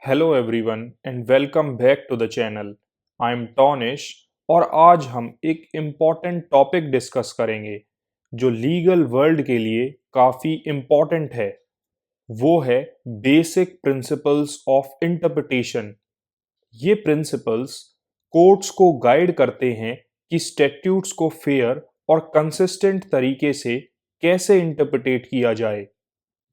Hello everyone and welcome back to the channel. I am Tonish और आज हम एक इम्पॉर्टेंट टॉपिक डिस्कस करेंगे जो लीगल वर्ल्ड के लिए काफ़ी इम्पॉर्टेंट है। वो है बेसिक प्रिंसिपल्स ऑफ इंटरप्रिटेशन। ये प्रिंसिपल्स कोर्ट्स को गाइड करते हैं कि स्टैट्यूट्स को फेयर और कंसिस्टेंट तरीके से कैसे इंटरप्रिटेट किया जाए।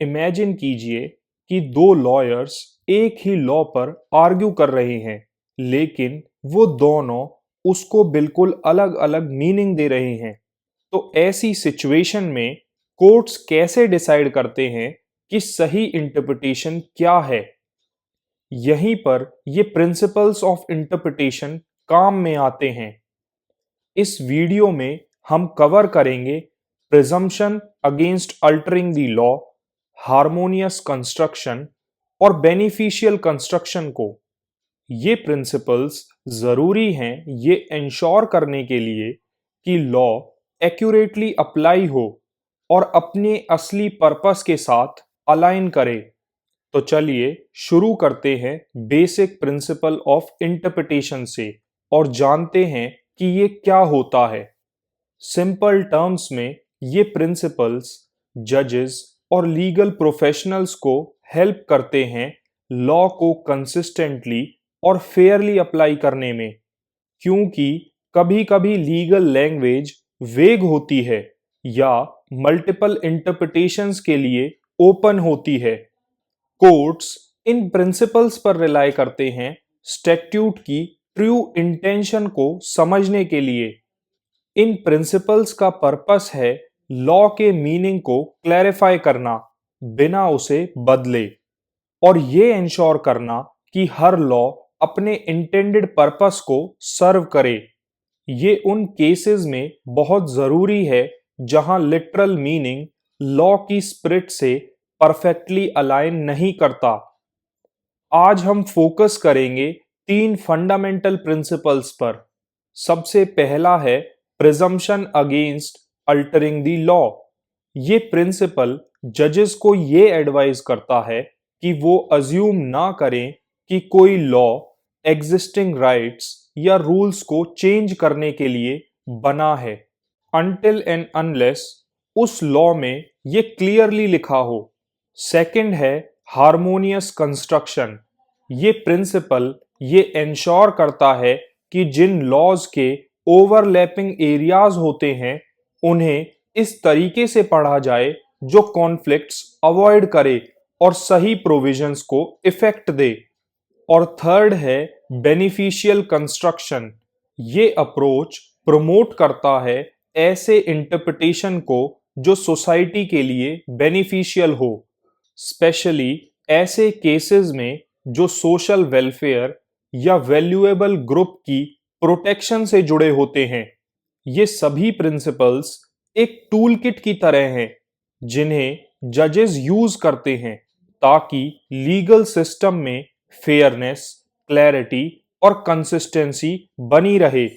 इमेजिन कीजिए कि दो लॉयर्स एक ही लॉ पर आर्ग्यू कर रहे हैं, लेकिन वो दोनों उसको बिल्कुल अलग-अलग मीनिंग दे रहे हैं। तो ऐसी सिचुएशन में कोर्ट्स कैसे डिसाइड करते हैं कि सही इंटरप्रिटेशन क्या है? यहीं पर ये प्रिंसिपल्स ऑफ इंटरप्रिटेशन काम में आते हैं। इस वीडियो में हम कवर करेंगे presumption against altering the law, harmonious construction और बेनिफिशियल कंस्ट्रक्शन को। ये प्रिंसिपल्स जरूरी हैं ये इंश्योर करने के लिए कि लॉ एक्यूरेटली अप्लाई हो और अपने असली पर्पस के साथ अलाइन करे। तो चलिए शुरू करते हैं बेसिक प्रिंसिपल ऑफ इंटरप्रिटेशन से और जानते हैं कि ये क्या होता है। सिंपल टर्म्स में ये प्रिंसिपल्स जजेस और लीगल प्रोफेशनल्स को हेल्प करते हैं लॉ को कंसिस्टेंटली और फेयरली अप्लाई करने में, क्योंकि कभी-कभी लीगल लैंग्वेज वेग होती है या मल्टीपल इंटरप्रिटेशंस के लिए ओपन होती है। कोर्ट्स इन प्रिंसिपल्स पर रिलाई करते हैं स्टैट्यूट की ट्रू इंटेंशन को समझने के लिए। इन प्रिंसिपल्स का पर्पस है लॉ के मीनिंग को क्लैरिफाई करना बिना उसे बदले, और ये इंश्योर करना कि हर लॉ अपने इंटेंडेड पर्पस को सर्व करे। ये उन केसेस में बहुत जरूरी है जहां लिटरल मीनिंग लॉ की स्पिरिट से परफेक्टली अलाइन नहीं करता। आज हम फोकस करेंगे तीन फंडामेंटल प्रिंसिपल्स पर। सबसे पहला है presumption against altering the law. ये प्रिंसिपल जजेस को ये एडवाइज करता है कि वो अज्यूम ना करें कि कोई लॉ एग्जिस्टिंग राइट्स या रूल्स को चेंज करने के लिए बना है, अनटिल एंड अनलेस उस लॉ में ये क्लियरली लिखा हो। सेकंड है हार्मोनियस कंस्ट्रक्शन। ये प्रिंसिपल ये इंश्योर करता है कि जिन लॉज के ओवरलैपिंग एरियाज होते हैं उन्हें इस तरीके से पढ़ा जाए जो कॉन्फ्लिक्ट्स अवॉइड करे और सही प्रोविजंस को इफेक्ट दे। और थर्ड है बेनिफिशियल कंस्ट्रक्शन। ये अप्रोच प्रमोट करता है ऐसे इंटरप्रिटेशन को जो सोसाइटी के लिए बेनिफिशियल हो, स्पेशली ऐसे केसेस में जो सोशल वेलफेयर या वैल्यूएबल ग्रुप की प्रोटेक्शन से जुड़े होते हैं। ये सभी प्रिंसिपल्स एक टूल किट की तरह हैं जिन्हें जजेस यूज करते हैं ताकि लीगल सिस्टम में फेयरनेस, क्लैरिटी और कंसिस्टेंसी बनी रहे।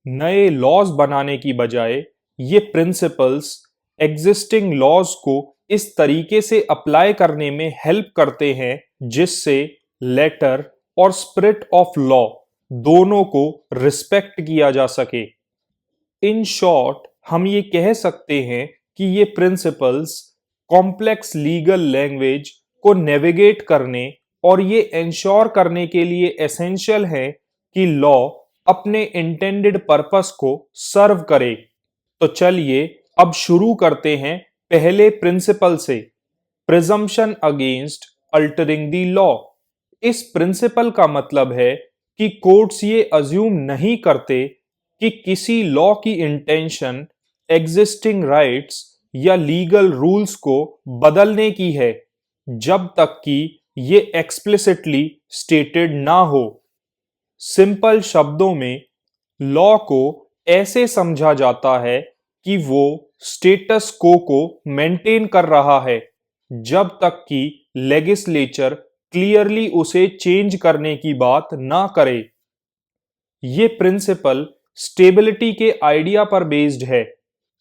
नए लॉज बनाने की बजाय ये प्रिंसिपल्स एग्जिस्टिंग लॉज को इस तरीके से अप्लाई करने में हेल्प करते हैं जिससे लेटर और स्पिरिट ऑफ लॉ दोनों को रिस्पेक्ट किया जा सके। इन शॉर्ट हम ये कह सकते हैं कि ये प्रिंसिपल्स कॉम्प्लेक्स लीगल लैंग्वेज को नेविगेट करने और ये इंश्योर करने के लिए एसेंशियल है कि लॉ अपने इंटेंडेड पर्पस को सर्व करे। तो चलिए अब शुरू करते हैं पहले प्रिंसिपल से, presumption against altering the law. इस प्रिंसिपल का मतलब है कि कोर्ट्स ये अज्यूम नहीं करते कि किसी लॉ की इंटेंशन एग्जिस्टिंग राइट्स या लीगल रूल्स को बदलने की है जब तक कि ये एक्सप्लिसिटली स्टेटेड ना हो। सिंपल शब्दों में लॉ को ऐसे समझा जाता है कि वो स्टेटस को मेंटेन कर रहा है जब तक कि लेजिस्लेचर क्लियरली उसे चेंज करने की बात ना करे। ये प्रिंसिपल स्टेबिलिटी के आइडिया पर बेस्ड है।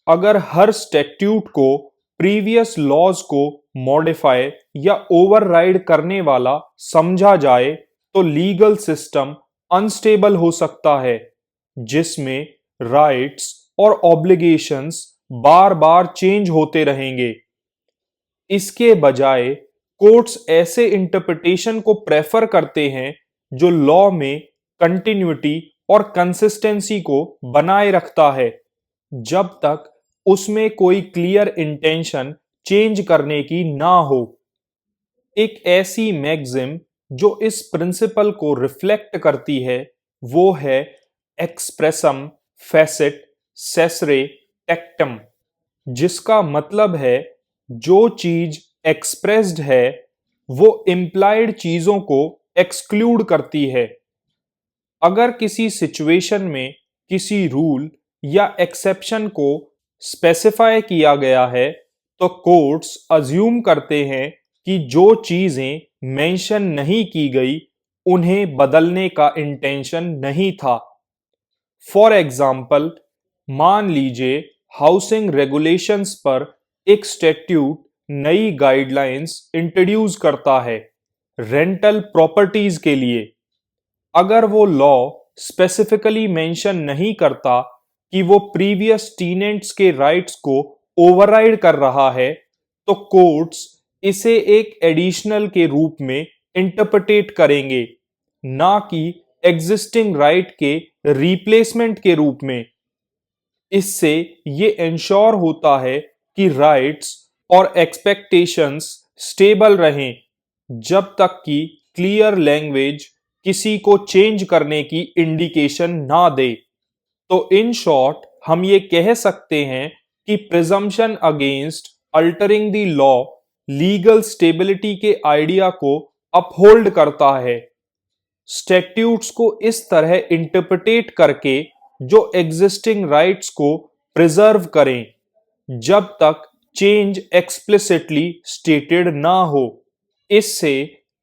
अगर हर स्टैट्यूट को प्रीवियस लॉज को मॉडिफाई या ओवरराइड करने वाला समझा जाए तो लीगल सिस्टम अनस्टेबल हो सकता है, जिसमें राइट्स और ऑब्लिगेशंस बार बार चेंज होते रहेंगे। इसके बजाय कोर्ट्स ऐसे इंटरप्रिटेशन को प्रेफर करते हैं जो लॉ में कंटिन्यूटी और कंसिस्टेंसी को बनाए रखता है, जब तक उसमें कोई क्लियर इंटेंशन चेंज करने की ना हो। एक ऐसी मैक्सिम जो इस प्रिंसिपल को रिफ्लेक्ट करती है वो है एक्सप्रेसम फेसिट सेसरे टेक्टम, जिसका मतलब है जो चीज एक्सप्रेस्ड है वो इम्प्लाइड चीजों को एक्सक्लूड करती है। अगर किसी सिचुएशन में किसी रूल या एक्सेप्शन को स्पेसिफाई किया गया है तो कोर्ट्स अज्यूम करते हैं कि जो चीजें मेंशन नहीं की गई उन्हें बदलने का इंटेंशन नहीं था। फॉर एग्जाम्पल, मान लीजिए हाउसिंग रेगुलेशंस पर एक स्टैट्यूट नई गाइडलाइंस इंट्रोड्यूस करता है रेंटल प्रॉपर्टीज के लिए। अगर वो लॉ स्पेसिफिकली मेंशन नहीं करता कि वो प्रीवियस टीनेंट्स के राइट्स को ओवरराइड कर रहा है, तो कोर्ट्स इसे एक एडिशनल के रूप में इंटरप्रेट करेंगे, ना कि एग्जिस्टिंग राइट के रिप्लेसमेंट के रूप में। इससे ये इंश्योर होता है कि राइट्स और एक्सपेक्टेशंस स्टेबल रहें जब तक कि क्लियर लैंग्वेज किसी को चेंज करने की इंडिकेशन ना दे। तो इन शॉर्ट हम ये कह सकते हैं कि presumption against altering the law legal stability के आइडिया को अपहोल्ड करता है। स्टैट्यूट्स को इस तरह इंटरप्रेट करके जो एग्जिस्टिंग राइट्स को प्रिजर्व करें जब तक चेंज एक्सप्लिसिटली स्टेटेड ना हो। इससे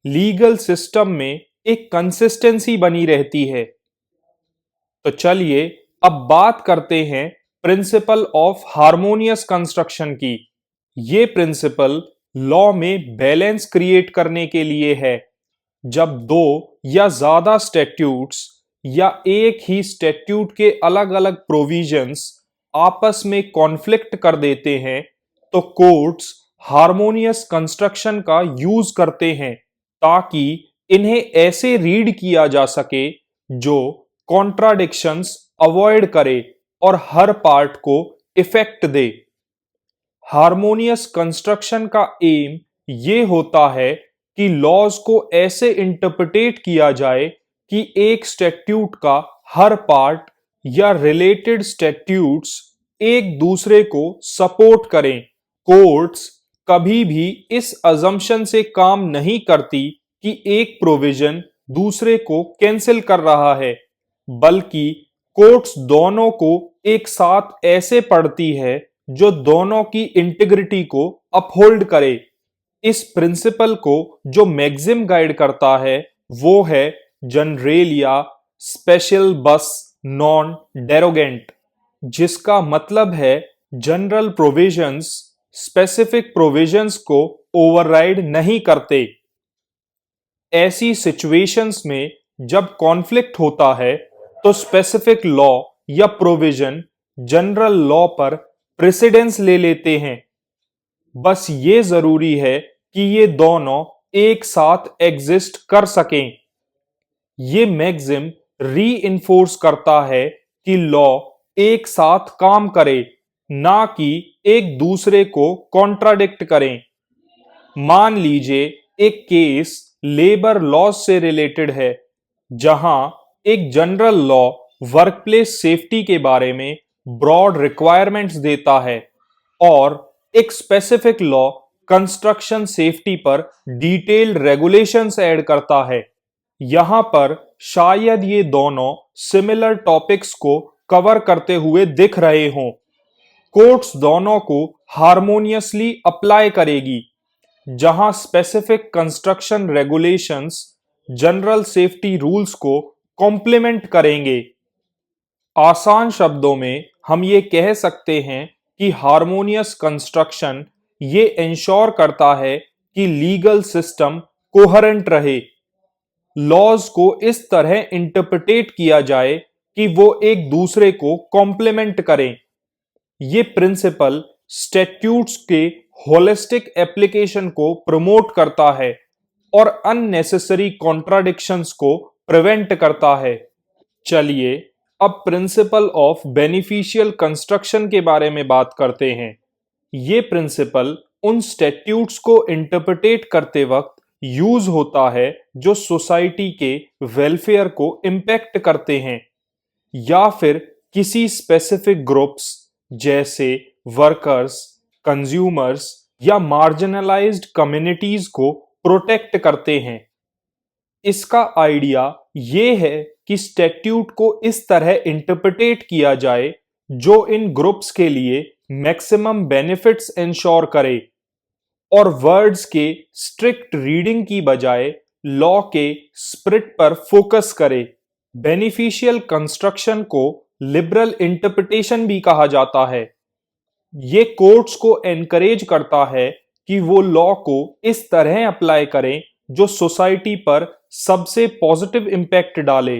लीगल सिस्टम में एक कंसिस्टेंसी बनी रहती है। तो चलिए अब बात करते हैं प्रिंसिपल ऑफ हार्मोनियस कंस्ट्रक्शन की। ये प्रिंसिपल लॉ में बैलेंस क्रिएट करने के लिए है। जब दो या ज्यादा स्टैट्यूट्स या एक ही स्टैट्यूट के अलग अलग प्रोविजंस आपस में कॉन्फ्लिक्ट कर देते हैं तो कोर्ट्स हार्मोनियस कंस्ट्रक्शन का यूज करते हैं ताकि इन्हें ऐसे रीड किया जा सके जो कॉन्ट्राडिक्शंस अवॉइड करे और हर पार्ट को इफेक्ट दे। हार्मोनियस कंस्ट्रक्शन का एम ये होता है कि लॉज को ऐसे इंटरप्रेट किया जाए कि एक स्टैट्यूट का हर पार्ट या रिलेटेड स्टैट्यूट्स एक दूसरे को सपोर्ट करें। कोर्ट्स कभी भी इस अजम्पशन से काम नहीं करती कि एक प्रोविजन दूसरे को कैंसिल कर रहा है, बल्कि कोर्ट्स दोनों को एक साथ ऐसे पढ़ती है जो दोनों की इंटीग्रिटी को अपहोल्ड करे। इस प्रिंसिपल को जो मैक्सिम गाइड करता है वो है जनरेलिया स्पेशल बस नॉन डेरोगेंट, जिसका मतलब है जनरल प्रोविजंस स्पेसिफिक प्रोविजंस को ओवरराइड नहीं करते। ऐसी सिचुएशंस में जब कॉन्फ्लिक्ट होता है तो स्पेसिफिक लॉ या प्रोविजन जनरल लॉ पर प्रेसिडेंस ले लेते हैं। बस ये जरूरी है कि ये दोनों एक साथ एग्जिस्ट कर सकें। ये मैक्सिम री करता है कि लॉ एक साथ काम करे, ना कि एक दूसरे को कॉन्ट्राडिक्ट करें। मान लीजिए एक केस लेबर लॉ से रिलेटेड है, जहां एक जनरल लॉ वर्कप्लेस सेफ्टी के बारे में ब्रॉड रिक्वायरमेंट्स देता है और एक स्पेसिफिक लॉ कंस्ट्रक्शन सेफ्टी पर डिटेल्ड रेगुलेशंस ऐड करता है। यहां पर शायद ये दोनों सिमिलर टॉपिक्स को कवर करते हुए दिख रहे हों। कोर्ट्स दोनों को हार्मोनियसली अप्लाई करेगी, जहां specific construction regulations general safety rules को कॉम्प्लीमेंट करेंगे। आसान शब्दों में हम ये कह सकते हैं कि हार्मोनियस कंस्ट्रक्शन ये इंश्योर करता है कि लीगल सिस्टम कोहेरेंट रहे, लॉज को इस तरह इंटरप्रिटेट किया जाए कि वो एक दूसरे को कॉम्प्लीमेंट करें। ये प्रिंसिपल स्टैट्यूट्स के होलिस्टिक एप्लीकेशन को प्रमोट करता है और अननेसेसरी कॉन्ट्राडिक्शंस को प्रिवेंट करता है। चलिए अब प्रिंसिपल ऑफ बेनिफिशियल कंस्ट्रक्शन के बारे में बात करते हैं। ये प्रिंसिपल उन स्टैट्यूट्स को इंटरप्रिटेट करते वक्त यूज होता है जो सोसाइटी के वेलफेयर को इम्पैक्ट करते हैं या फिर किसी स्पेसिफिक ग्रुप्स जैसे वर्कर्स, कंज्यूमर्स या मार्जिनलाइज्ड कम्युनिटीज को प्रोटेक्ट करते हैं। इसका आइडिया ये है कि स्टैट्यूट को इस तरह इंटरप्रिटेट किया जाए जो इन ग्रुप्स के लिए मैक्सिमम बेनिफिट्स इंश्योर करे और वर्ड्स के स्ट्रिक्ट रीडिंग की बजाय लॉ के स्पिरिट पर फोकस करे। बेनिफिशियल कंस्ट्रक्शन को लिबरल इंटरप्रिटेशन भी कहा जाता है। ये कोर्ट्स को एनकरेज करता है कि वो लॉ को इस तरह अप्लाई करें जो सोसाइटी पर सबसे पॉजिटिव इम्पैक्ट डाले,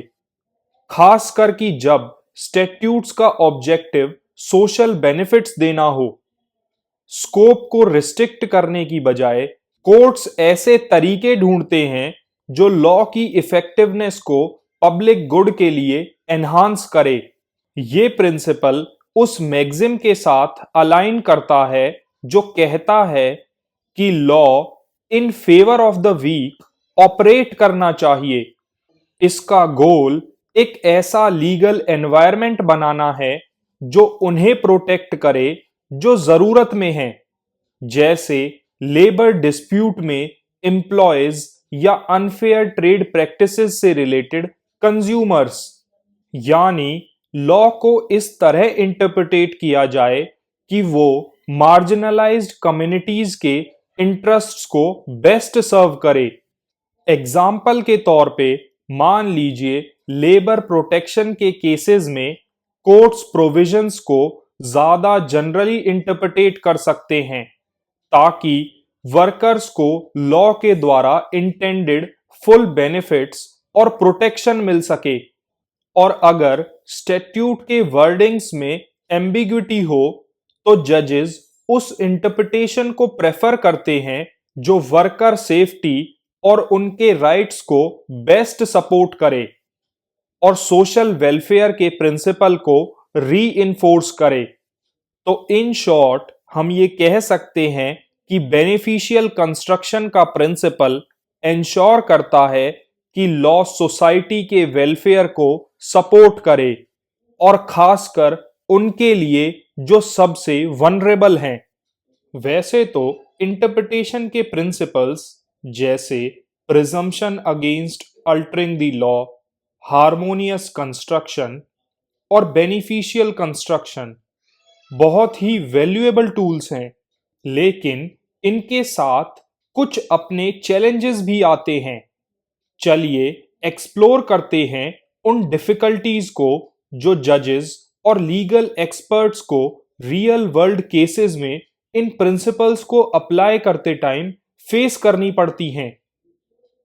खासकर कि जब स्टैट्यूट्स का ऑब्जेक्टिव सोशल बेनिफिट्स देना हो। स्कोप को रिस्ट्रिक्ट करने की बजाय कोर्ट्स ऐसे तरीके ढूंढते हैं जो लॉ की इफेक्टिवनेस को पब्लिक गुड के लिए एनहांस करे। ये प्रिंसिपल उस मैक्सिम के साथ अलाइन करता है जो कहता है कि law in favour of the weak operate करना चाहिए। इसका गोल एक ऐसा लीगल एनवायरनमेंट बनाना है जो उन्हें प्रोटेक्ट करे जो जरूरत में हैं, जैसे लेबर डिस्प्यूट में एम्प्लॉयज या अनफेयर ट्रेड प्रैक्टिसेस से रिलेटेड कंज्यूमर्स। यानी लॉ को इस तरह इंटरप्रिटेट किया जाए कि वो मार्जिनलाइज्ड कम्युनिटीज के इंटरेस्ट्स को बेस्ट सर्व करे। एग्जाम्पल के तौर पे मान लीजिए लेबर प्रोटेक्शन के केसेस में कोर्ट्स प्रोविजंस को ज्यादा जनरली इंटरप्रिटेट कर सकते हैं ताकि वर्कर्स को लॉ के द्वारा इंटेंडेड फुल बेनिफिट्स और प्रोटेक्शन मिल सके। और अगर स्टैट्यूट के वर्डिंग्स में एम्बिग्विटी हो तो जजेस उस इंटरप्रिटेशन को प्रेफर करते हैं जो वर्कर सेफ्टी और उनके राइट्स को बेस्ट सपोर्ट करे और सोशल वेलफेयर के प्रिंसिपल को रीइंफोर्स करे। तो इन शॉर्ट हम ये कह सकते हैं कि बेनिफिशियल कंस्ट्रक्शन का प्रिंसिपल इंश्योर करता है कि लॉ सोसाइटी के वेलफेयर को सपोर्ट करे और खासकर उनके लिए जो सबसे वनरेबल हैं। वैसे तो इंटरप्रिटेशन के प्रिंसिपल्स जैसे presumption against altering the law, harmonious construction और बेनिफिशियल कंस्ट्रक्शन बहुत ही वैल्यूएबल टूल्स हैं, लेकिन इनके साथ कुछ अपने चैलेंजेस भी आते हैं। चलिए एक्सप्लोर करते हैं उन डिफिकल्टीज को जो जजेस और लीगल एक्सपर्ट्स को रियल वर्ल्ड केसेस में इन प्रिंसिपल्स को अप्लाई करते टाइम फेस करनी पड़ती हैं।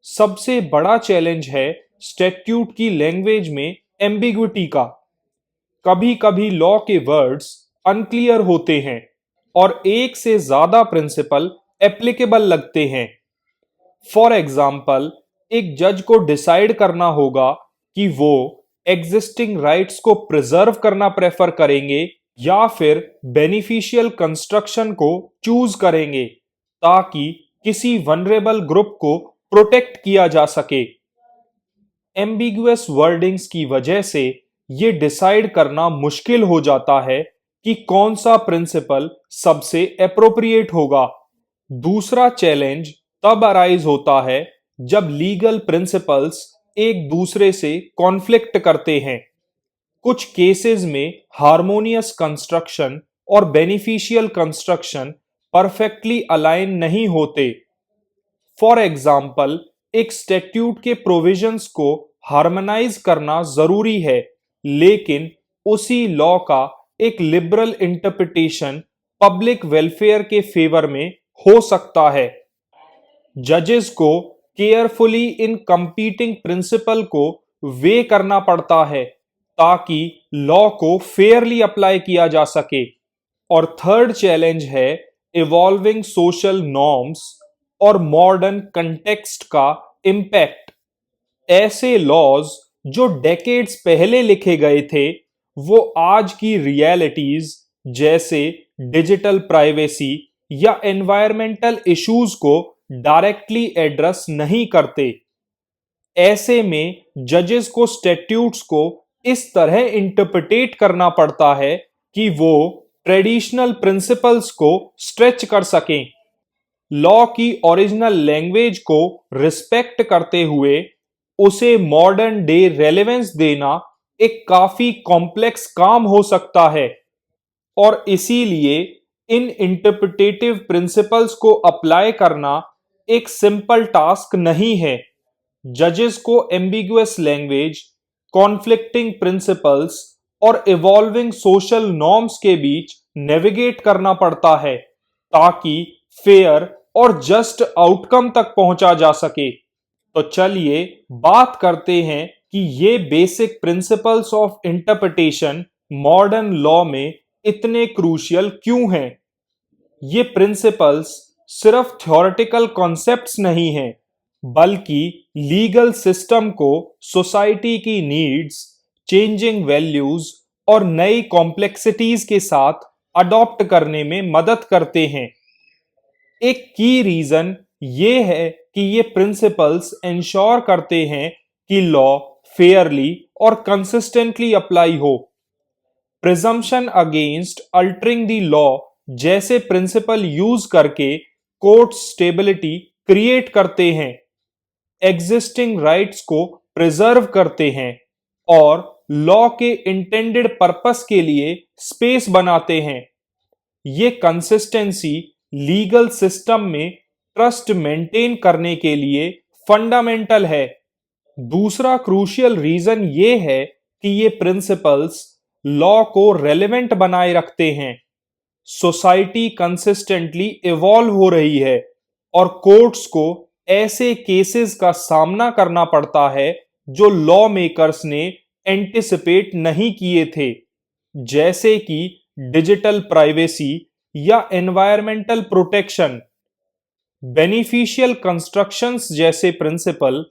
सबसे बड़ा चैलेंज है स्टैट्यूट की लैंग्वेज में एम्बिग्विटी का। कभी कभी लॉ के वर्ड्स अनक्लियर होते हैं और एक से ज्यादा प्रिंसिपल एप्लीकेबल लगते हैं। फॉर एग्जाम्पल, एक जज को डिसाइड करना होगा कि वो एग्जिस्टिंग राइट्स को प्रिजर्व करना प्रेफर करेंगे या फिर बेनिफिशियल कंस्ट्रक्शन को चूज करेंगे ताकि किसी वनरेबल ग्रुप को प्रोटेक्ट किया जा सके। एम्बिगुअस वर्डिंग्स की वजह से ये डिसाइड करना मुश्किल हो जाता है कि कौन सा प्रिंसिपल सबसे एप्रोप्रिएट होगा। दूसरा चैलेंज तब अराइज होता है जब लीगल प्रिंसिपल्स एक दूसरे से कॉन्फ्लिक्ट करते हैं। कुछ केसेस में हार्मोनियस कंस्ट्रक्शन और बेनिफिशियल कंस्ट्रक्शन परफेक्टली अलाइन नहीं होते। फॉर एग्जाम्पल, एक स्टैट्यूट के प्रोविजंस को हार्मोनाइज करना जरूरी है, लेकिन उसी लॉ का एक लिबरल इंटरप्रिटेशन पब्लिक वेलफेयर के फेवर में हो सकता है। जजेस को केयरफुली इन कंपीटिंग प्रिंसिपल को वे करना पड़ता है ताकि लॉ को फेयरली अप्लाई किया जा सके। और थर्ड चैलेंज है इवॉल्विंग सोशल नॉर्म्स और मॉडर्न कंटेक्स्ट का इम्पैक्ट। ऐसे लॉज जो डेकेड्स पहले लिखे गए थे वो आज की रियलिटीज जैसे डिजिटल प्राइवेसी या एनवायरमेंटल इश्यूज को डायरेक्टली एड्रेस नहीं करते। ऐसे में जजेस को स्टैट्यूट्स को इस तरह इंटरप्रिटेट करना पड़ता है कि वो ट्रेडिशनल प्रिंसिपल्स को स्ट्रेच कर सकें, लॉ की ओरिजिनल लैंग्वेज को रिस्पेक्ट करते हुए उसे मॉडर्न डे रेलेवेंस देना एक काफी कॉम्प्लेक्स काम हो सकता है। और इसीलिए इन इंटरप्रिटेटिव प्रिंसिपल्स को अप्लाई करना एक सिंपल टास्क नहीं है। जजेस को एम्बिगुअस लैंग्वेज, कॉन्फ्लिक्टिंग प्रिंसिपल्स और इवॉल्विंग सोशल नॉर्म्स के बीच नेविगेट करना पड़ता है ताकि फेयर और जस्ट आउटकम तक पहुंचा जा सके। तो चलिए बात करते हैं कि ये basic principles of interpretation modern law में इतने क्रूशियल क्यों हैं। ये प्रिंसिपल्स सिर्फ थ्योरेटिकल कॉन्सेप्ट्स नहीं हैं, बल्कि लीगल सिस्टम को सोसाइटी की नीड्स, चेंजिंग वैल्यूज और नई कॉम्प्लेक्सिटीज के साथ अडॉप्ट करने में मदद करते हैं। एक की रीजन ये है कि ये प्रिंसिपल्स इंश्योर करते हैं कि लॉ फेयरली और कंसिस्टेंटली अप्लाई हो। Presumption against altering the law जैसे प्रिंसिपल यूज करके कोर्ट स्टेबिलिटी क्रिएट करते हैं, एग्जिस्टिंग राइट्स को प्रिजर्व करते हैं और लॉ के इंटेंडेड पर्पस के लिए स्पेस बनाते हैं। ये कंसिस्टेंसी लीगल सिस्टम में ट्रस्ट मेंटेन करने के लिए फंडामेंटल है। दूसरा क्रूशियल रीजन ये है कि ये प्रिंसिपल्स लॉ को रेलेवेंट बनाए रखते हैं। सोसाइटी कंसिस्टेंटली इवॉल्व हो रही है और कोर्ट्स को ऐसे केसेस का सामना करना पड़ता है जो लॉ मेकर्स ने एंटिसिपेट नहीं किए थे, जैसे कि डिजिटल प्राइवेसी या एनवायरमेंटल प्रोटेक्शन। बेनिफिशियल कंस्ट्रक्शंस जैसे प्रिंसिपल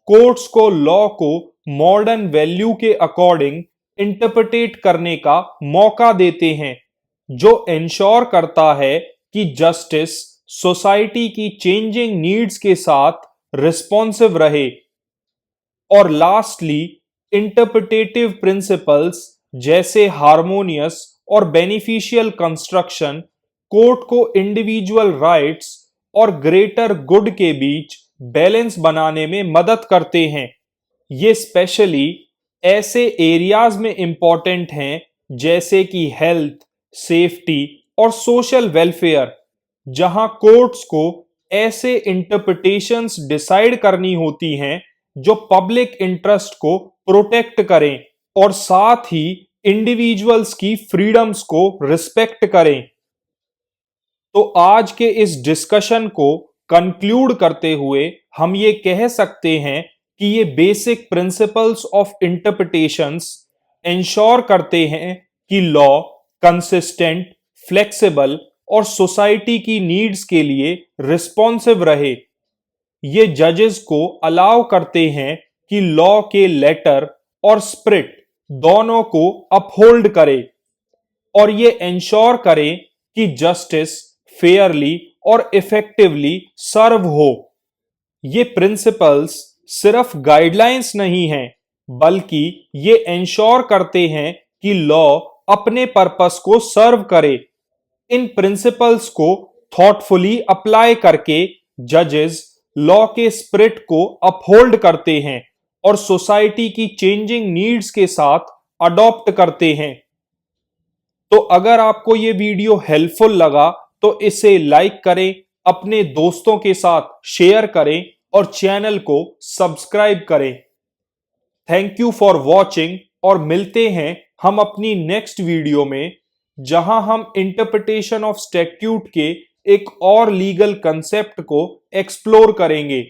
कोर्ट्स को लॉ को मॉडर्न वैल्यू के अकॉर्डिंग इंटरप्रिटेट करने का मौका देते हैं, जो इंश्योर करता है कि जस्टिस सोसाइटी की चेंजिंग नीड्स के साथ रिस्पॉन्सिव रहे। और लास्टली इंटरप्रिटेटिव प्रिंसिपल्स जैसे हार्मोनियस और बेनिफिशियल कंस्ट्रक्शन कोर्ट को इंडिविजुअल राइट्स और ग्रेटर गुड के बीच बैलेंस बनाने में मदद करते हैं। ये स्पेशली ऐसे एरियाज में इंपॉर्टेंट हैं जैसे कि हेल्थ, सेफ्टी और सोशल वेलफेयर, जहां कोर्ट्स को ऐसे इंटरप्रिटेशंस डिसाइड करनी होती हैं जो पब्लिक इंटरेस्ट को प्रोटेक्ट करें और साथ ही इंडिविजुअल्स की फ्रीडम्स को रिस्पेक्ट करें। तो आज के इस डिस्कशन को कंक्लूड करते हुए हम ये कह सकते हैं कि ये basic principles of interpretations ensure करते हैं कि लॉ कंसिस्टेंट, फ्लेक्सिबल और सोसाइटी की नीड्स के लिए रिस्पॉन्सिव रहे। ये जजेस को अलाउ करते हैं कि लॉ के लेटर और स्पिरिट दोनों को अपहोल्ड करे और ये इंश्योर करें कि जस्टिस फेयरली और इफेक्टिवली सर्व हो। ये प्रिंसिपल्स सिर्फ गाइडलाइंस नहीं हैं, बल्कि ये इंश्योर करते हैं कि लॉ अपने पर्पस को सर्व करे। इन प्रिंसिपल्स को थॉटफुली अप्लाई करके जजेस लॉ के स्पिरिट को अपहोल्ड करते हैं और सोसाइटी की चेंजिंग नीड्स के साथ अडॉप्ट करते हैं। तो अगर आपको ये वीडियो हेल्पफुल लगा तो इसे लाइक करें, अपने दोस्तों के साथ शेयर करें और चैनल को सब्सक्राइब करें। थैंक यू फॉर वॉचिंग और मिलते हैं हम अपनी नेक्स्ट वीडियो में, जहां हम इंटरप्रिटेशन ऑफ स्टैट्यूट के एक और लीगल कंसेप्ट को एक्सप्लोर करेंगे